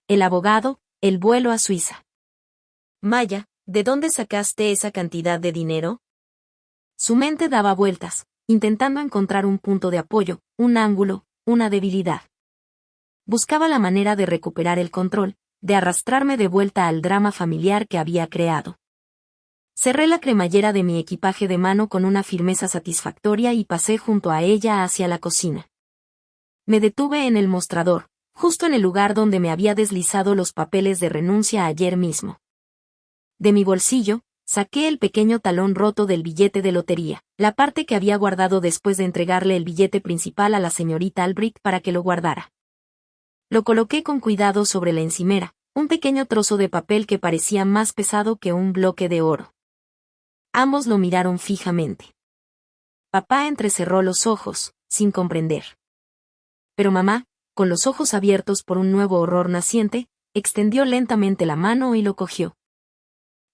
El abogado, el vuelo a Suiza. Maya, ¿de dónde sacaste esa cantidad de dinero? Su mente daba vueltas, intentando encontrar un punto de apoyo, un ángulo, una debilidad. Buscaba la manera de recuperar el control, de arrastrarme de vuelta al drama familiar que había creado. Cerré la cremallera de mi equipaje de mano con una firmeza satisfactoria y pasé junto a ella hacia la cocina. Me detuve en el mostrador, justo en el lugar donde me había deslizado los papeles de renuncia ayer mismo. De mi bolsillo, saqué el pequeño talón roto del billete de lotería, la parte que había guardado después de entregarle el billete principal a la señorita Albrecht para que lo guardara. Lo coloqué con cuidado sobre la encimera, un pequeño trozo de papel que parecía más pesado que un bloque de oro. Ambos lo miraron fijamente. Papá entrecerró los ojos, sin comprender. Pero mamá, con los ojos abiertos por un nuevo horror naciente, extendió lentamente la mano y lo cogió.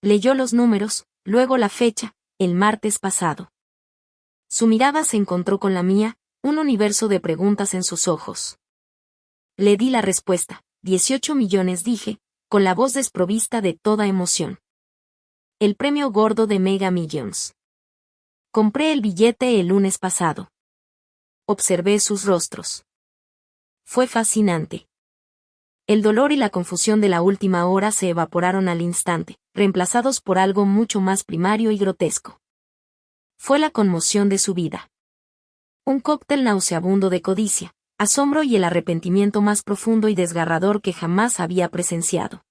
Leyó los números, luego la fecha, el martes pasado. Su mirada se encontró con la mía, un universo de preguntas en sus ojos. Le di la respuesta, 18 millones dije, con la voz desprovista de toda emoción. El premio gordo de Mega Millions. Compré el billete el lunes pasado. Observé sus rostros. Fue fascinante. El dolor y la confusión de la última hora se evaporaron al instante, reemplazados por algo mucho más primario y grotesco. Fue la conmoción de su vida. Un cóctel nauseabundo de codicia, asombro y el arrepentimiento más profundo y desgarrador que jamás había presenciado.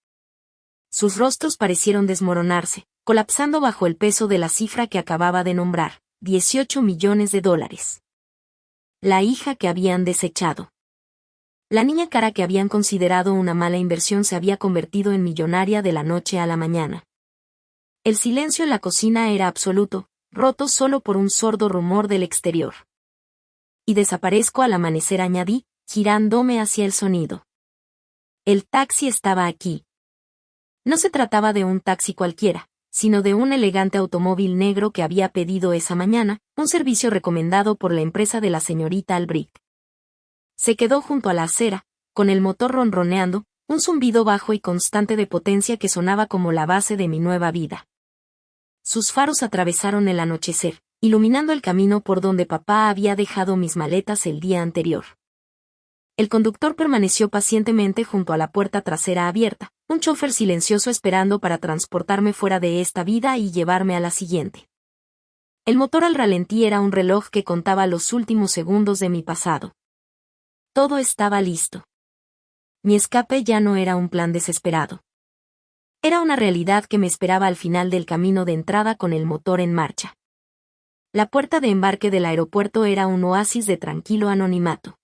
Sus rostros parecieron desmoronarse, colapsando bajo el peso de la cifra que acababa de nombrar, 18 millones de dólares. La hija que habían desechado. La niña cara que habían considerado una mala inversión se había convertido en millonaria de la noche a la mañana. El silencio en la cocina era absoluto, roto solo por un sordo rumor del exterior. Y desaparezco al amanecer, añadí, girándome hacia el sonido. El taxi estaba aquí. No se trataba de un taxi cualquiera, sino de un elegante automóvil negro que había pedido esa mañana, un servicio recomendado por la empresa de la señorita Albrecht. Se quedó junto a la acera, con el motor ronroneando, un zumbido bajo y constante de potencia que sonaba como la base de mi nueva vida. Sus faros atravesaron el anochecer, iluminando el camino por donde papá había dejado mis maletas el día anterior. El conductor permaneció pacientemente junto a la puerta trasera abierta, un chofer silencioso esperando para transportarme fuera de esta vida y llevarme a la siguiente. El motor al ralentí era un reloj que contaba los últimos segundos de mi pasado. Todo estaba listo. Mi escape ya no era un plan desesperado. Era una realidad que me esperaba al final del camino de entrada con el motor en marcha. La puerta de embarque del aeropuerto era un oasis de tranquilo anonimato.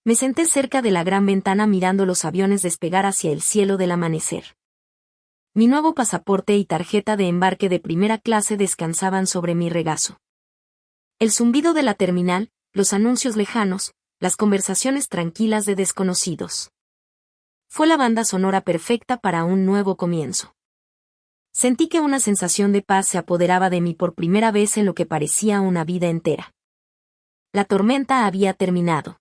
Me senté cerca de la gran ventana mirando los aviones despegar hacia el cielo del amanecer. Mi nuevo pasaporte y tarjeta de embarque de primera clase descansaban sobre mi regazo. El zumbido de la terminal, los anuncios lejanos, las conversaciones tranquilas de desconocidos. Fue la banda sonora perfecta para un nuevo comienzo. Sentí que una sensación de paz se apoderaba de mí por primera vez en lo que parecía una vida entera. La tormenta había terminado.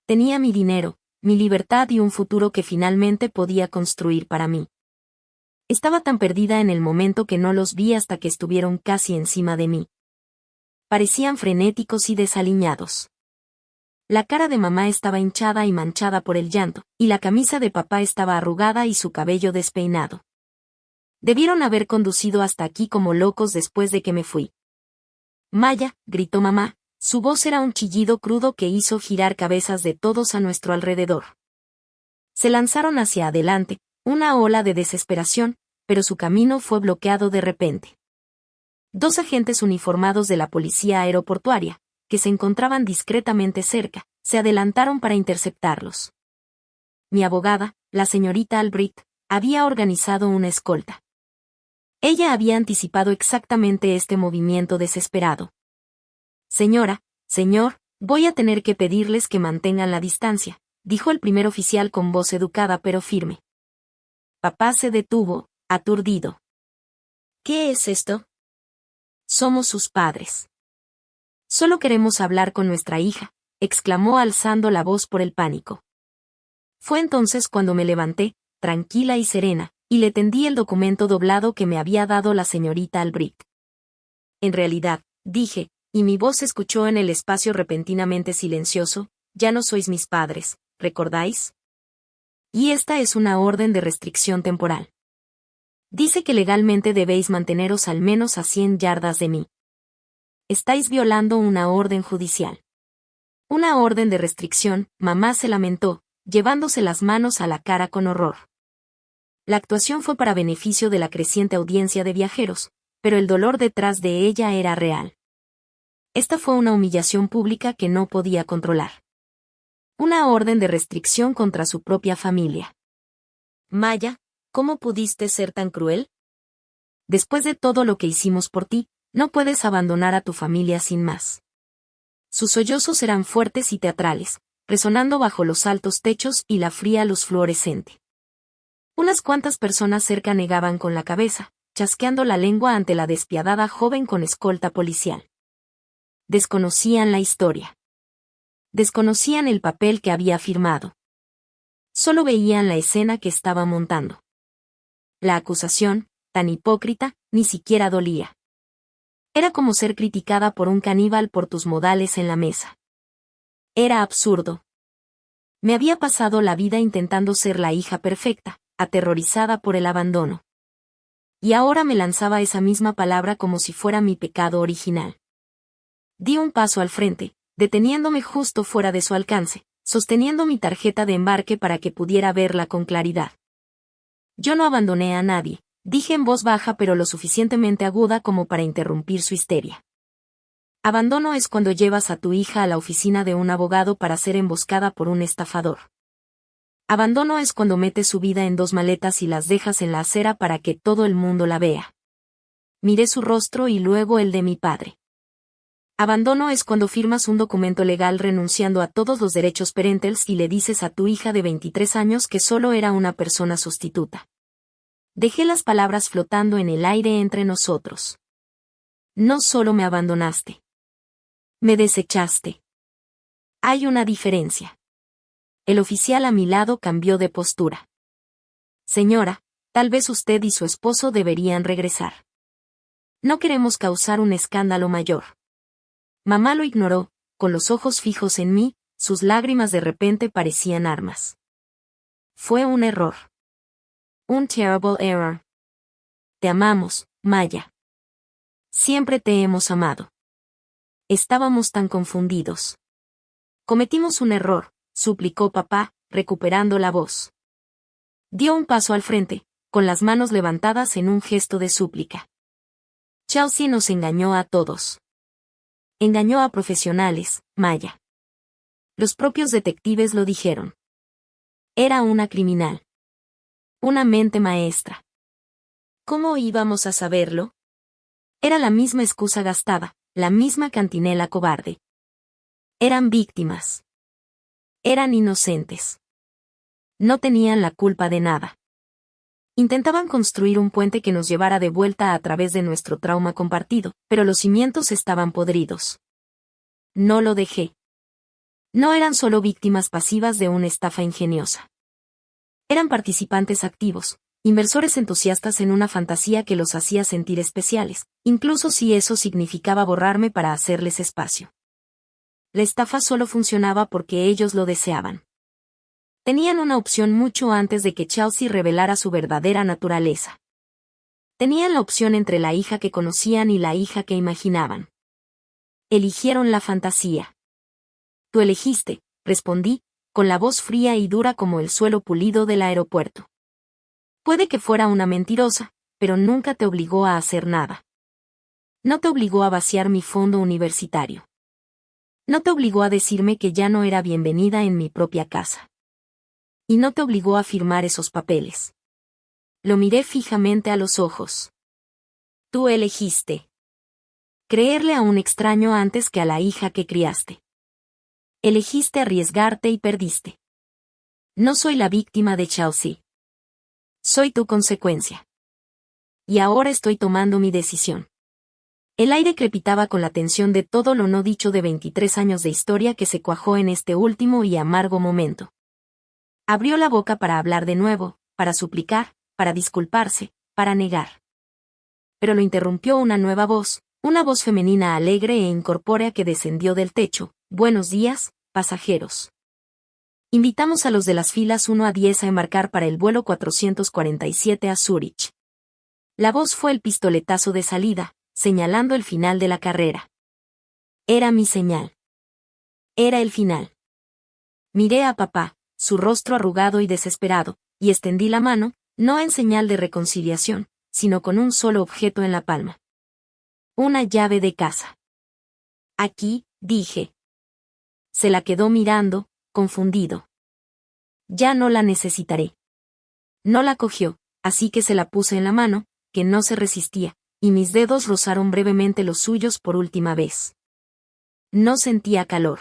Tenía mi dinero, mi libertad y un futuro que finalmente podía construir para mí. Estaba tan perdida en el momento que no los vi hasta que estuvieron casi encima de mí. Parecían frenéticos y desaliñados. La cara de mamá estaba hinchada y manchada por el llanto, y la camisa de papá estaba arrugada y su cabello despeinado. Debieron haber conducido hasta aquí como locos después de que me fui. Maya, gritó mamá, su voz era un chillido crudo que hizo girar cabezas de todos a nuestro alrededor. Se lanzaron hacia adelante, una ola de desesperación, pero su camino fue bloqueado de repente. Dos agentes uniformados de la policía aeroportuaria, que se encontraban discretamente cerca, se adelantaron para interceptarlos. Mi abogada, la señorita Albrecht, había organizado una escolta. Ella había anticipado exactamente este movimiento desesperado. Señora, señor, voy a tener que pedirles que mantengan la distancia, dijo el primer oficial con voz educada pero firme. Papá se detuvo, aturdido. ¿Qué es esto? Somos sus padres. Solo queremos hablar con nuestra hija, exclamó alzando la voz por el pánico. Fue entonces cuando me levanté, tranquila y serena, y le tendí el documento doblado que me había dado la señorita Albrecht. En realidad, dije, y mi voz se escuchó en el espacio repentinamente silencioso, ya no sois mis padres, ¿recordáis? Y esta es una orden de restricción temporal. Dice que legalmente debéis manteneros al menos a 100 yardas de mí. Estáis violando una orden judicial. Una orden de restricción, mamá se lamentó, llevándose las manos a la cara con horror. La actuación fue para beneficio de la creciente audiencia de viajeros, pero el dolor detrás de ella era real. Esta fue una humillación pública que no podía controlar. Una orden de restricción contra su propia familia. Maya, ¿cómo pudiste ser tan cruel? Después de todo lo que hicimos por ti, no puedes abandonar a tu familia sin más. Sus sollozos eran fuertes y teatrales, resonando bajo los altos techos y la fría luz fluorescente. Unas cuantas personas cerca negaban con la cabeza, chasqueando la lengua ante la despiadada joven con escolta policial. Desconocían la historia. Desconocían el papel que había firmado. Solo veían la escena que estaba montando. La acusación, tan hipócrita, ni siquiera dolía. Era como ser criticada por un caníbal por tus modales en la mesa. Era absurdo. Me había pasado la vida intentando ser la hija perfecta, aterrorizada por el abandono. Y ahora me lanzaba esa misma palabra como si fuera mi pecado original. Di un paso al frente, deteniéndome justo fuera de su alcance, sosteniendo mi tarjeta de embarque para que pudiera verla con claridad. Yo no abandoné a nadie, dije en voz baja pero lo suficientemente aguda como para interrumpir su histeria. Abandono es cuando llevas a tu hija a la oficina de un abogado para ser emboscada por un estafador. Abandono es cuando metes su vida en 2 maletas y las dejas en la acera para que todo el mundo la vea. Miré su rostro y luego el de mi padre. Abandono es cuando firmas un documento legal renunciando a todos los derechos parentales y le dices a tu hija de 23 años que solo era una persona sustituta. Dejé las palabras flotando en el aire entre nosotros. No solo me abandonaste. Me desechaste. Hay una diferencia. El oficial a mi lado cambió de postura. Señora, tal vez usted y su esposo deberían regresar. No queremos causar un escándalo mayor. Mamá lo ignoró, con los ojos fijos en mí, sus lágrimas de repente parecían armas. Fue un error. Un terrible error. Te amamos, Maya. Siempre te hemos amado. Estábamos tan confundidos. Cometimos un error, suplicó papá, recuperando la voz. Dio un paso al frente, con las manos levantadas en un gesto de súplica. Chelsea nos engañó a todos. Engañó a profesionales, Maya. Los propios detectives lo dijeron. Era una criminal. Una mente maestra. ¿Cómo íbamos a saberlo? Era la misma excusa gastada, la misma cantinela cobarde. Eran víctimas. Eran inocentes. No tenían la culpa de nada. Intentaban construir un puente que nos llevara de vuelta a través de nuestro trauma compartido, pero los cimientos estaban podridos. No lo dejé. No eran solo víctimas pasivas de una estafa ingeniosa. Eran participantes activos, inversores entusiastas en una fantasía que los hacía sentir especiales, incluso si eso significaba borrarme para hacerles espacio. La estafa solo funcionaba porque ellos lo deseaban. Tenían una opción mucho antes de que Chelsea revelara su verdadera naturaleza. Tenían la opción entre la hija que conocían y la hija que imaginaban. Eligieron la fantasía. Tú elegiste, respondí, con la voz fría y dura como el suelo pulido del aeropuerto. Puede que fuera una mentirosa, pero nunca te obligó a hacer nada. No te obligó a vaciar mi fondo universitario. No te obligó a decirme que ya no era bienvenida en mi propia casa. Y no te obligó a firmar esos papeles. Lo miré fijamente a los ojos. Tú elegiste. Creerle a un extraño antes que a la hija que criaste. Elegiste arriesgarte y perdiste. No soy la víctima de Chelsea. Soy tu consecuencia. Y ahora estoy tomando mi decisión. El aire crepitaba con la tensión de todo lo no dicho de 23 años de historia que se cuajó en este último y amargo momento. Abrió la boca para hablar de nuevo, para suplicar, para disculparse, para negar. Pero lo interrumpió una nueva voz, una voz femenina alegre e incorpórea que descendió del techo. Buenos días, pasajeros. Invitamos a los de las filas 1 a 10 a embarcar para el vuelo 447 a Zúrich. La voz fue el pistoletazo de salida, señalando el final de la carrera. Era mi señal. Era el final. Miré a papá, su rostro arrugado y desesperado, y extendí la mano, no en señal de reconciliación, sino con un solo objeto en la palma. Una llave de casa. Aquí, dije. Se la quedó mirando, confundido. Ya no la necesitaré. No la cogió, así que se la puse en la mano, que no se resistía, y mis dedos rozaron brevemente los suyos por última vez. No sentía calor.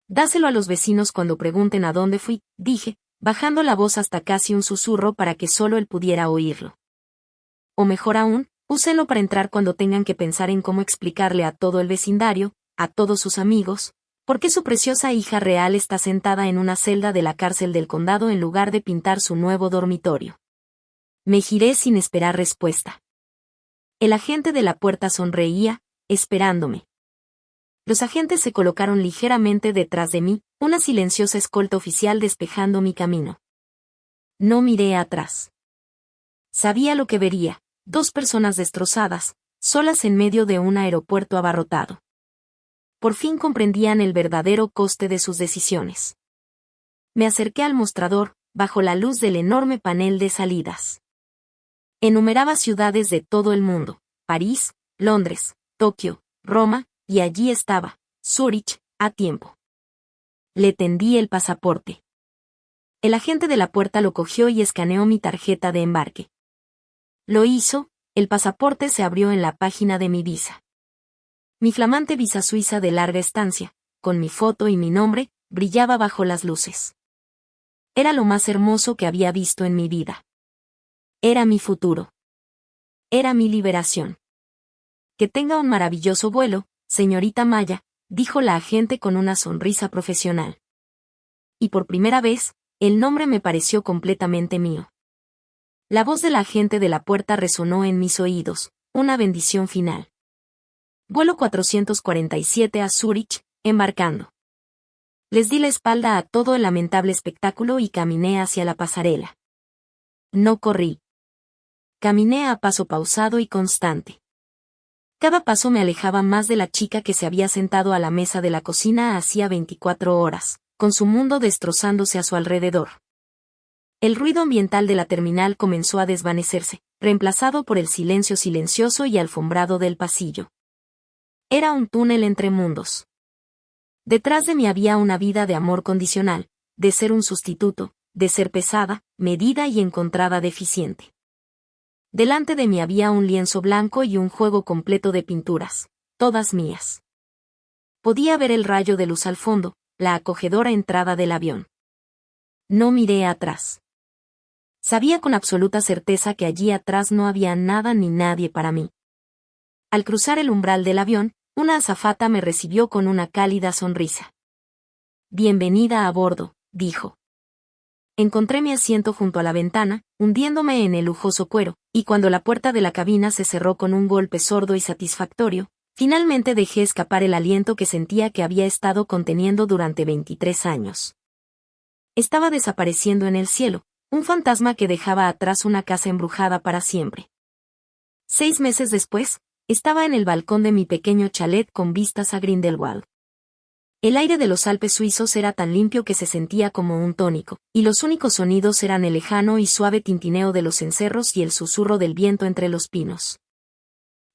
Dáselo a los vecinos cuando pregunten a dónde fui, dije, bajando la voz hasta casi un susurro para que solo él pudiera oírlo. O mejor aún, úsenlo para entrar cuando tengan que pensar en cómo explicarle a todo el vecindario, a todos sus amigos, por qué su preciosa hija real está sentada en una celda de la cárcel del condado en lugar de pintar su nuevo dormitorio. Me giré sin esperar respuesta. El agente de la puerta sonreía, esperándome. Los agentes se colocaron ligeramente detrás de mí, una silenciosa escolta oficial despejando mi camino. No miré atrás. Sabía lo que vería, 2 personas destrozadas, solas en medio de un aeropuerto abarrotado. Por fin comprendían el verdadero coste de sus decisiones. Me acerqué al mostrador, bajo la luz del enorme panel de salidas. Enumeraba ciudades de todo el mundo, París, Londres, Tokio, Roma, y allí estaba, Zúrich, a tiempo. Le tendí el pasaporte. El agente de la puerta lo cogió y escaneó mi tarjeta de embarque. Lo hizo, el pasaporte se abrió en la página de mi visa. Mi flamante visa suiza de larga estancia, con mi foto y mi nombre, brillaba bajo las luces. Era lo más hermoso que había visto en mi vida. Era mi futuro. Era mi liberación. Que tenga un maravilloso vuelo, señorita Maya, dijo la agente con una sonrisa profesional. Y por primera vez, el nombre me pareció completamente mío. La voz del agente de la puerta resonó en mis oídos, una bendición final. Vuelo 447 a Zúrich, embarcando. Les di la espalda a todo el lamentable espectáculo y caminé hacia la pasarela. No corrí. Caminé a paso pausado y constante. Cada paso me alejaba más de la chica que se había sentado a la mesa de la cocina hacía 24 horas, con su mundo destrozándose a su alrededor. El ruido ambiental de la terminal comenzó a desvanecerse, reemplazado por el silencio silencioso y alfombrado del pasillo. Era un túnel entre mundos. Detrás de mí había una vida de amor condicional, de ser un sustituto, de ser pesada, medida y encontrada deficiente. Delante de mí había un lienzo blanco y un juego completo de pinturas, todas mías. Podía ver el rayo de luz al fondo, la acogedora entrada del avión. No miré atrás. Sabía con absoluta certeza que allí atrás no había nada ni nadie para mí. Al cruzar el umbral del avión, una azafata me recibió con una cálida sonrisa. «Bienvenida a bordo», dijo. Encontré mi asiento junto a la ventana, hundiéndome en el lujoso cuero, y cuando la puerta de la cabina se cerró con un golpe sordo y satisfactorio, finalmente dejé escapar el aliento que sentía que había estado conteniendo durante 23 años. Estaba desapareciendo en el cielo, un fantasma que dejaba atrás una casa embrujada para siempre. 6 meses después, estaba en el balcón de mi pequeño chalet con vistas a Grindelwald. El aire de los Alpes suizos era tan limpio que se sentía como un tónico, y los únicos sonidos eran el lejano y suave tintineo de los cencerros y el susurro del viento entre los pinos.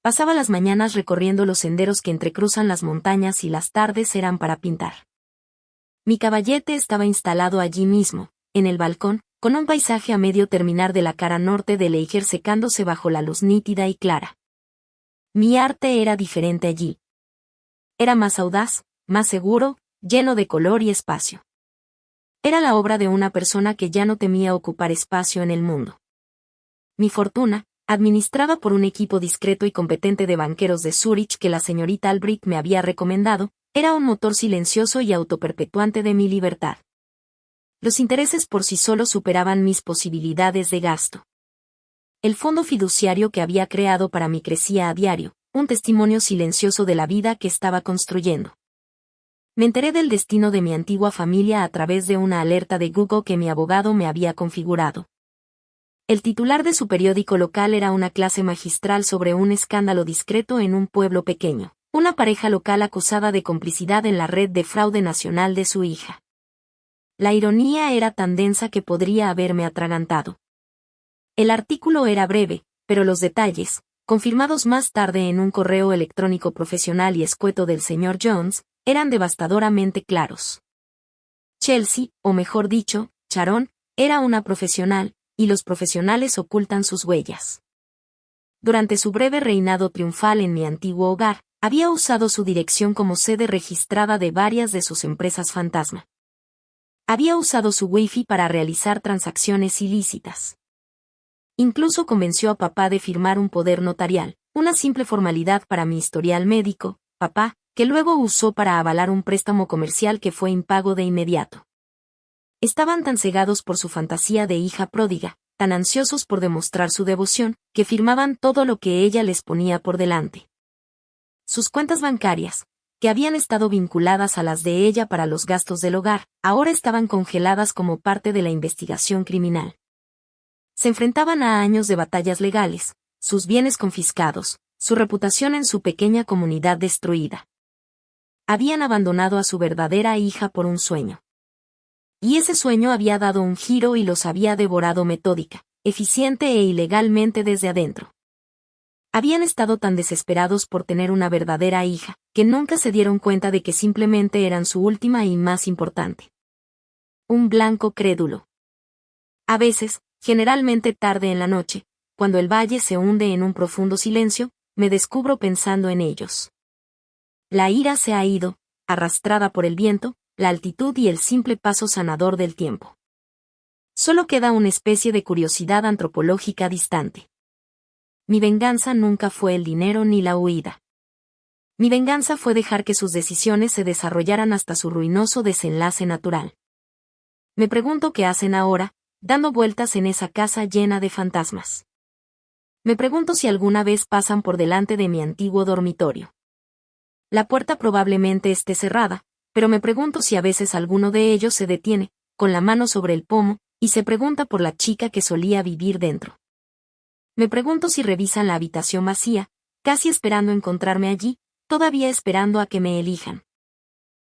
Pasaba las mañanas recorriendo los senderos que entrecruzan las montañas y las tardes eran para pintar. Mi caballete estaba instalado allí mismo, en el balcón, con un paisaje a medio terminar de la cara norte del Eiger secándose bajo la luz nítida y clara. Mi arte era diferente allí. Era más audaz, más seguro, lleno de color y espacio. Era la obra de una persona que ya no temía ocupar espacio en el mundo. Mi fortuna, administrada por un equipo discreto y competente de banqueros de Zúrich que la señorita Albrecht me había recomendado, era un motor silencioso y autoperpetuante de mi libertad. Los intereses por sí solos superaban mis posibilidades de gasto. El fondo fiduciario que había creado para mí crecía a diario, un testimonio silencioso de la vida que estaba construyendo. Me enteré del destino de mi antigua familia a través de una alerta de Google que mi abogado me había configurado. El titular de su periódico local era una clase magistral sobre un escándalo discreto en un pueblo pequeño, una pareja local acusada de complicidad en la red de fraude nacional de su hija. La ironía era tan densa que podría haberme atragantado. El artículo era breve, pero los detalles, confirmados más tarde en un correo electrónico profesional y escueto del señor Jones, eran devastadoramente claros. Chelsea, o mejor dicho, Sharon, era una profesional, y los profesionales ocultan sus huellas. Durante su breve reinado triunfal en mi antiguo hogar, había usado su dirección como sede registrada de varias de sus empresas fantasma. Había usado su wifi para realizar transacciones ilícitas. Incluso convenció a papá de firmar un poder notarial, una simple formalidad para mi historial médico, papá, que luego usó para avalar un préstamo comercial que fue impago de inmediato. Estaban tan cegados por su fantasía de hija pródiga, tan ansiosos por demostrar su devoción, que firmaban todo lo que ella les ponía por delante. Sus cuentas bancarias, que habían estado vinculadas a las de ella para los gastos del hogar, ahora estaban congeladas como parte de la investigación criminal. Se enfrentaban a años de batallas legales, sus bienes confiscados, su reputación en su pequeña comunidad destruida. Habían abandonado a su verdadera hija por un sueño. Y ese sueño había dado un giro y los había devorado metódica, eficiente e ilegalmente desde adentro. Habían estado tan desesperados por tener una verdadera hija, que nunca se dieron cuenta de que simplemente eran su última y más importante. Un blanco crédulo. A veces, generalmente tarde en la noche, cuando el valle se hunde en un profundo silencio, me descubro pensando en ellos. La ira se ha ido, arrastrada por el viento, la altitud y el simple paso sanador del tiempo. Solo queda una especie de curiosidad antropológica distante. Mi venganza nunca fue el dinero ni la huida. Mi venganza fue dejar que sus decisiones se desarrollaran hasta su ruinoso desenlace natural. Me pregunto qué hacen ahora, dando vueltas en esa casa llena de fantasmas. Me pregunto si alguna vez pasan por delante de mi antiguo dormitorio. La puerta probablemente esté cerrada, pero me pregunto si a veces alguno de ellos se detiene, con la mano sobre el pomo, y se pregunta por la chica que solía vivir dentro. Me pregunto si revisan la habitación vacía, casi esperando encontrarme allí, todavía esperando a que me elijan.